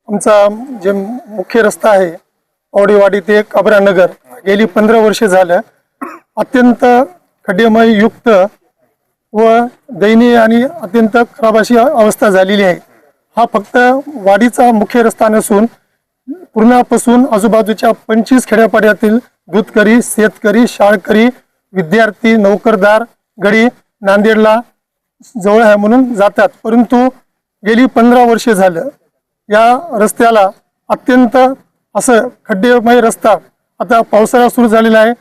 आमचा जे मुख्य रस्ता आहे औडीवाडी ते काबरानगर गेली 15 वर्षे झालं अत्यंत खड्डेमय युक्त व दयनीय आणि अत्यंत खराब अशी अवस्था झालेली आहे। हा फक्त वाडीचा मुख्य रस्ता नसून पूर्णापासून आजूबाजूच्या 25 खेड्यापाड्यातील दूधकरी, शेतकरी, शाळकरी, विद्यार्थी, नोकरदार गडी नांदेडला जवळ आहे म्हणून जातात। परंतु गेली 15 वर्षे झालं या रस्त्याला अत्यंत असं खड्डेमय रस्ता आता पावसाळा सुरू झालेला आहे।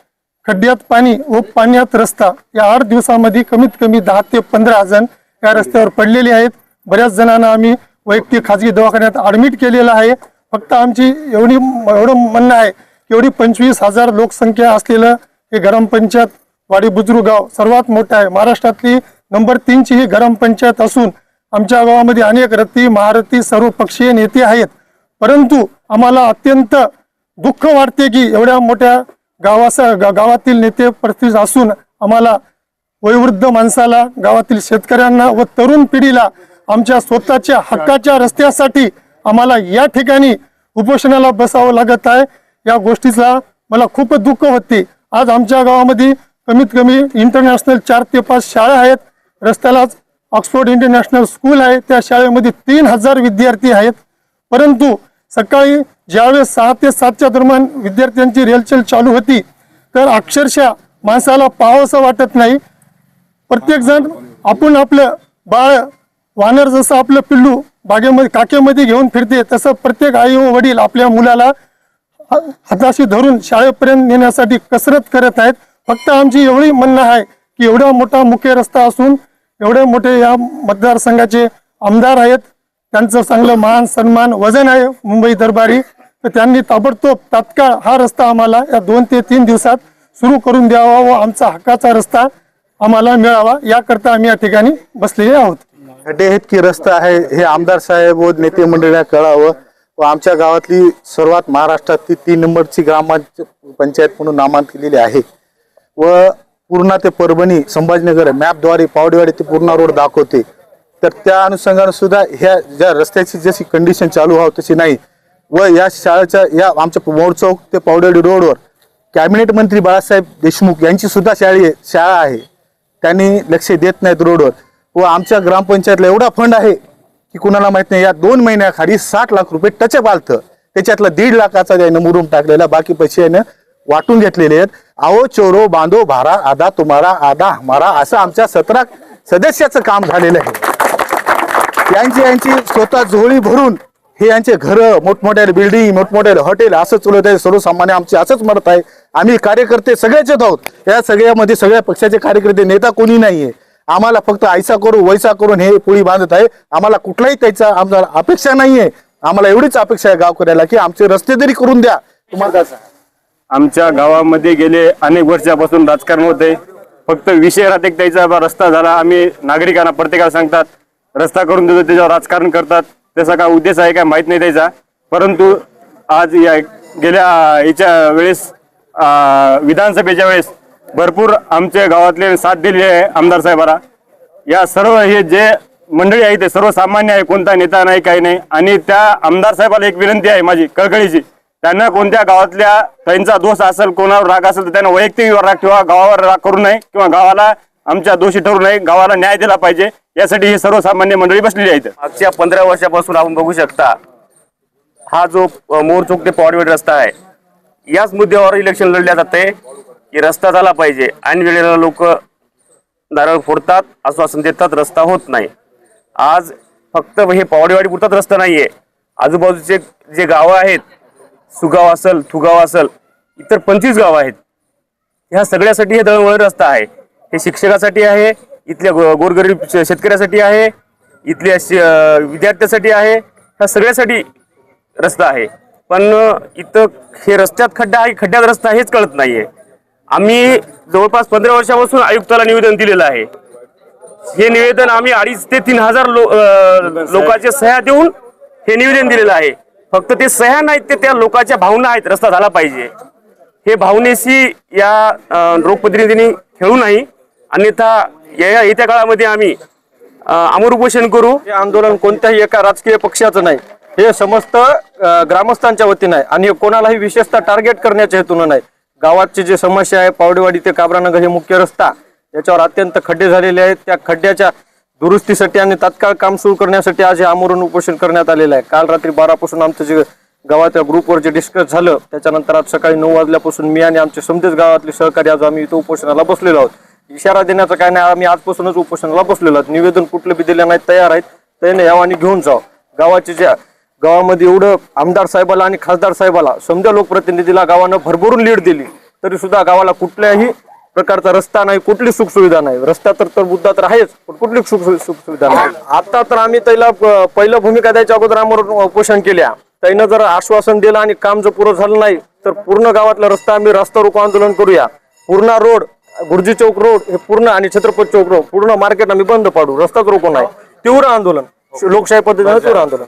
खड्ड्यात पाणी व पाण्यात रस्ता या 8 दिवसामध्ये कमीत कमी 10 ते 15 जण या रस्त्यावर पडलेले आहेत। बऱ्याच जणांना आम्ही वैयक्तिक खाजगी दवाखान्यात ऍडमिट केलेलं आहे। फक्त आमची एवढं म्हणणं आहे की एवढी 25,000 लोकसंख्या असलेलं हे ग्रामपंचायत वाडी बुजुर्ग गाव सर्वात मोठं आहे। महाराष्ट्रातली नंबर 3 ची ही ग्रामपंचायत असून आमच्या गावामध्ये अनेक रथी महारथी सर्व पक्षीय नेते आहेत। परंतु आम्हाला अत्यंत दुःख वाटते की एवढ्या मोठ्या गावातील नेते प्रतिनिधी असून आम्हाला वयोवृद्ध माणसाला, गावातील शेतकऱ्यांना व तरुण पिढीला आमच्या स्वतःच्या हक्काच्या रस्त्यासाठी आम्हाला या ठिकाणी उपोषणाला बसावं लागत आहे। या गोष्टीचा मला खूप दुःख होते। आज आमच्या गावामध्ये कमीत कमी इंटरनॅशनल 4 ते 5 शाळा आहेत। रस्त्यालाच ऑक्सफोर्ड इंटरनॅशनल स्कूल आहे, त्या शाळेमध्ये 3000 विद्यार्थी आहेत। परंतु सकाळी ज्यावेळेस 6 ते 7च्या दरम्यान विद्यार्थ्यांची रेलचेल चालू होती तर अक्षरशः माणसाला पाहावंसं वाटत नाही। प्रत्येक जण आपण आपलं बाळ वानर जसं आपलं पिल्लू बागेमध्ये काकेमध्ये घेऊन फिरते तसं प्रत्येक आई व वडील आपल्या मुलाला हाताशी धरून शाळेपर्यंत नेण्यासाठी कसरत करत आहेत। फक्त आमची एवढी म्हणणं आहे की एवढा मोठा मुख्य रस्ता असून एवढे मोठे या मतदारसंघाचे आमदार आहेत, त्यांचं चांगलं मान सन्मान वजन आहे मुंबई दरबारी, तर त्यांनी ताबडतोब तात्काळ हा रस्ता आम्हाला या 2 ते 3 दिवसात सुरू करून द्यावा व आमचा हक्काचा रस्ता आम्हाला मिळावा याकरता आम्ही या ठिकाणी बसलेले आहोत। खड्डे आहेत की रस्ता आहे हे आमदार साहेब व नेते मंडळीला कळावं व आमच्या गावातली सर्वात महाराष्ट्रातली 3 नंबरची ग्रामपंचायत म्हणून नामांकित केलेली आहे व पूर्णा ते परभणी संभाजीनगर मॅपद्वारे पावडेवाडी ते पूर्णा रोड दाखवते। तर त्या अनुषंगाने सुद्धा ह्या ज्या रस्त्याची जशी कंडिशन चालू व्हावं तशी नाही व या शाळेच्या या आमच्या मोड चौक ते पावडेवाडी रोडवर कॅबिनेट मंत्री बाळासाहेब देशमुख यांची सुद्धा शाळा आहे, त्यांनी लक्ष देत नाहीत रोडवर व आमच्या ग्रामपंचायतला एवढा फंड आहे की कुणाला माहित नाही। या 2 महिन्याखाली 60 लाख रुपये टचअप आलतं, त्याच्यातला 1.5 लाखाचा त्यानं मुरुम टाकलेला, बाकी पैसे यानं वाटून घेतलेले आहेत। आओ चोरो बांधो भारा आधा तुम्हारा आधा हमारा असं आमच्या 17 सदस्याचं काम झालेलं आहे। यांची स्वतः झोळी भरून हे यांचे घर मोठमोठ्या बिल्डिंग मोठमोठ्या हॉटेल असं चालवत आहे। सर्वसामान्य आमचे असंच मत आहे। आम्ही कार्यकर्ते सगळ्याचे आहोत, या सगळ्यामध्ये सगळ्या पक्षाचे कार्यकर्ते, नेता कोणी नाहीये। आम्हाला फक्त ऐसा करू वैसा करून हे पोळी बांधत आहे। आम्हाला कुठलाही त्याचा आमदार अपेक्षा नाहीये। आम्हाला एवढीच अपेक्षा आहे गावकऱ्याला की आमचे रस्ते तरी करून द्या। तुम्हाला आमच्या गावामध्ये गेले अनेक वर्षापासून राजकारण होते, फक्त विषय राहते त्याचा रस्ता झाला, आम्ही नागरिकांना प्रत्येकाला सांगतात रस्ता करून देतो, त्याच्यावर राजकारण करतात, त्याचा काय उद्देश आहे काय माहित नाही त्याचा। परंतु आज या गेल्या याच्या वेळेस विधानसभेच्या वेळेस भरपूर आमच्या गावातले साथ दिली आहे आमदार साहेबांना। या सर्व हे जे मंडळी आहे ते सर्वसामान्य आहे, कोणता नेता नाही काही नाही। आणि त्या आमदार साहेबाला एक विनंती आहे माझी कळकळीची, त्यांना कोणत्या गावातल्या त्यांचा दोष असेल, कोणावर राग असेल तर त्यांना वैयक्तिक राग किंवा गावावर राग करू नये किंवा गावाला आमच्या दोषी ठरू नये, गावाला न्याय दिला पाहिजे, यासाठी ही सर्वसामान्य मंडळी बसलेली आहेत। मागच्या 15 वर्षापासून आपण बघू शकता हा जो मोर चौक ते पावडेवाडी रस्ता आहे, याच मुद्द्यावर इलेक्शन लढल्या जाते की रस्ता झाला पाहिजे। ऐन वेळेला लोक नारळ फोडतात, आश्वासन देतात, रस्ता होत नाही। आज फक्त हे पावडेवाडी पुरताच रस्ता नाहीये, आजूबाजूचे जे गावं आहेत, सुगाव असेल, थुगाव असेल, इतर 25 गाव आहेत, ह्या सगळ्यासाठी हे दळणवळण रस्ता आहे। हे शिक्षकासाठी आहे, इथल्या गोरगरीब शेतकऱ्यासाठी आहे, इथल्या विद्यार्थ्यासाठी आहे, ह्या सगळ्यासाठी रस्ता आहे। पण इथं हे रस्त्यात खड्डा आहे, खड्ड्यात रस्ता हेच कळत नाहीये। आम्ही जवळपास 15 वर्षापासून आयुक्ताला निवेदन दिलेलं आहे। हे निवेदन आम्ही 2,500 ते 3,000 लोकांच्या सह्या देऊन हे निवेदन दिलेलं आहे। फक्त ते सह्या नाहीत, ते त्या लोकांच्या भावना आहेत, रस्ता झाला पाहिजे। हे भावनेशी या लोकप्रतिनिधींनी खेळू नाही, अन्यथा येत्या काळामध्ये आम्ही आमरण उपोषण करू। हे आंदोलन कोणत्याही एका राजकीय पक्षाचं नाही, हे समस्त ग्रामस्थांच्या वतीनं आहे आणि कोणालाही विशेषतः टार्गेट करण्याच्या हेतून नाही. गावाची जी समस्या आहे पावडेवाडी ते काबरानगर हे मुख्य रस्ता याच्यावर अत्यंत खड्डे झालेले आहेत. त्या खड्ड्याच्या दुरुस्तीसाठी आणि तात्काळ काम सुरू करण्यासाठी आज हे आमरण उपोषण करण्यात आलेलं आहे. काल रात्री 12 पासून आमचं जे गावाच्या ग्रुपवर जे डिस्कस झालं त्याच्यानंतर आज सकाळी 9 वाजल्यापासून मी आणि आमचे समजेच गावातले सहकारी आज आम्ही इथं उपोषणाला बसलेलो आहोत. इशारा देण्याचं काय नाही, आम्ही आजपासूनच उपोषणाला बसलेलो आहोत. निवेदन कुठलं बी दिलं नाही, तयार आहेत, त्याने यावं आणि घेऊन जावं. गावाचे ज्या गावामध्ये एवढं आमदार साहेबाला आणि खासदार साहेबाला समजा लोकप्रतिनिधीला गावानं भरभरून लीड दिली तरी सुद्धा गावाला कुठल्याही प्रकारचा रस्ता नाही, कुठली सुखसुविधा नाही. रस्ता तर मुद्दा तर आहेच, पण कुठली सुखसुविधा नाही. आता तर आम्ही त्याला पहिलं भूमिका द्यायच्या अगोदर आम्हाला उपोषण केल्या. त्यानं जर आश्वासन दिलं आणि काम जर पुरं झालं नाही तर पूर्ण गावातला रस्ता आम्ही रस्ता रोको आंदोलन करूया. पूर्ण रोड, गुरुजी चौक रोड हे पूर्ण आणि छत्रपती चौक रोड पूर्ण मार्केट आम्ही बंद पाडू. रस्ताच रोको नाही, तीव्र आंदोलन, लोकशाही पद्धतीने तीव्र आंदोलन.